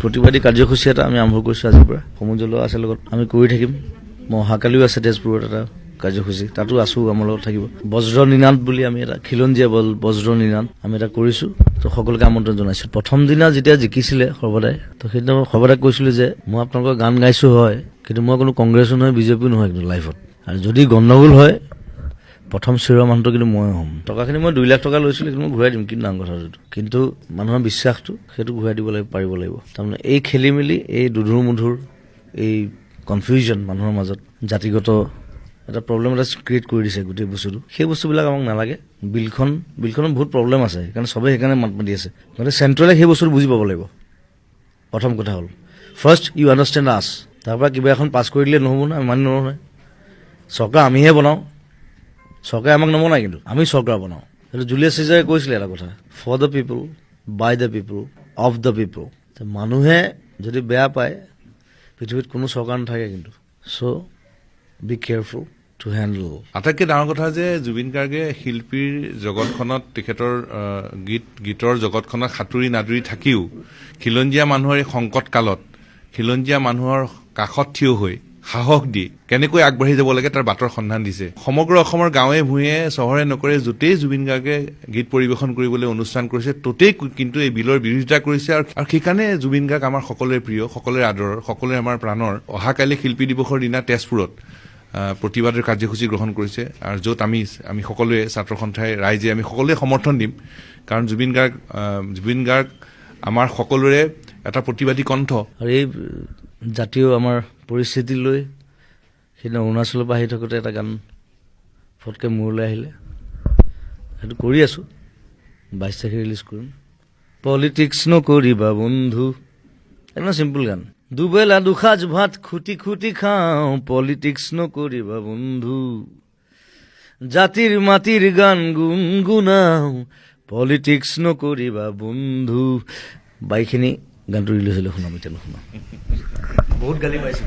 প্ৰতিবাদী কাৰ্যসূচী এটা আমি আৰম্ভ কৰিছোঁ আজিৰ পৰা সমুজ্জ্বল ল'ৰা আছে লগত আমি কৰি থাকিম অহাকালিও আছে তেজপুৰত এটা কাৰ্যসূচী তাতো আছো আমাৰ লগত থাকিব বজ্ৰ নিনাদ বুলি আমি এটা খিলঞ্জীয়া বজ্ৰ নিনাদ আমি এটা কৰিছোঁ তো সকলোকে আমন্ত্ৰণ জনাইছোঁ প্ৰথম দিনা যেতিয়া জিকিছিলে সৰ্বদাই তো সেইদিনা সৰ্বদাই কৈছিলোঁ যে মই আপোনালোকৰ গান গাইছোঁ হয় কিন্তু মই কোনো কংগ্ৰেছো নহয় বিজেপিও নহয় কিন্তু লাইফত আৰু যদি গণ্ডগোল হয় প্ৰথম চিঞৰা মানুহটো কিন্তু মই হ'ম টকাখিনি মই 2 লাখ টকা লৈছিলোঁ কিন্তু মই ঘূৰাই দিম কিন্তু ডাঙৰ কথা কিন্তু মানুহৰ বিশ্বাসটো সেইটো ঘূৰাই দিব পাৰিব লাগিব তাৰমানে এই খেলি মেলি এই দুধুৰ মুধুৰ এই কনফিউজন মানুহৰ মাজত জাতিগত এটা প্ৰব্লেম এটা ক্ৰিয়েট কৰি দিছে গোটেই বস্তুটো সেই বস্তুবিলাক আমাক নালাগে বিলখনত বহুত প্ৰব্লেম আছে সেইকাৰণে চবেই সেইকাৰণে মাত মাতি আছে গতিকে চেণ্ট্ৰেলে সেই বস্তুটো বুজি পাব লাগিব প্ৰথম কথা হ'ল ফাৰ্ষ্ট ইউ আণ্ডাৰষ্টেণ্ড আছ তাৰপৰা কিবা এখন পাছ কৰি দিলে নহ'ব নহয় মানি নহয় চৰকাৰ আমিহে বনাওঁ চৰকাৰে আমাক নবনায় কিন্তু আমি চৰকাৰ বনাওঁ সেইটো জুলিয়াছ চিজাৰে কৈছিলে এটা কথা for the people by the people of the people মানুহে যদি বেয়া পায় পৃথিৱীত কোনো চৰকাৰ নাথাকে কিন্তু so' be careful to handle আটাইতকৈ ডাঙৰ কথা যে জুবিন গাৰ্গে শিল্পীৰ জগতখনত তেখেতৰ গীতৰ জগতখনত সাঁতুৰি নাদুৰি থাকিও খিলঞ্জীয়া মানুহৰ এই সংকট কালত খিলঞ্জীয়া মানুহৰ কাষত থিয় হৈ সাহস দি কেনেকৈ আগবাঢ়ি যাব লাগে তাৰ বাটৰ সন্ধান দিছে সমগ্ৰ অসমৰ গাঁৱে ভূঞে চহৰে নকৰে য'তেই জুবিন গাৰ্গে গীত পৰিৱেশন কৰিবলৈ অনুষ্ঠান কৰিছে ততেই কিন্তু এই বিলৰ বিৰোধিতা কৰিছে আৰু সেইকাৰণে জুবিন গাৰ্গ আমাৰ সকলোৰে প্ৰিয় সকলোৰে আদৰৰ সকলোৰে আমাৰ প্ৰাণৰ অহাকালি শিল্পী দিৱসৰ দিনা তেজপুৰত প্ৰতিবাদৰ কাৰ্যসূচী গ্ৰহণ কৰিছে আৰু য'ত আমি সকলোৱে ছাত্ৰ সন্থাই ৰাইজে আমি সকলোৱে সমৰ্থন দিম কাৰণ জুবিন গাৰ্গ আমাৰ সকলোৰে এটা প্ৰতিবাদী কণ্ঠ আৰু এই জাতীয় আমাৰ পৰিস্থিতি লৈ সেইদিনা অৰুণাচলৰ পৰা আহি থাকোঁতে এটা গান ফটকৈ মূৰলৈ আহিলে সেইটো কৰি আছোঁ 22 তাৰিখে ৰিলিজ কৰিম পলিটিক্স নকৰিবা বন্ধু একদম চিম্পুল গান দুবেলা দুসাঁজ ভাত খুটি খুটি খাওঁ পলিটিক্স নকৰিবা বন্ধু জাতিৰ মাটিৰ গান গুণগুণাওঁ পলিটিক্স নকৰিবা বন্ধু বাইখিনি গানটো ৰিলিজ হ'লে শুনাম এতিয়া নুশুনাম বহুত গালি পাইছোঁ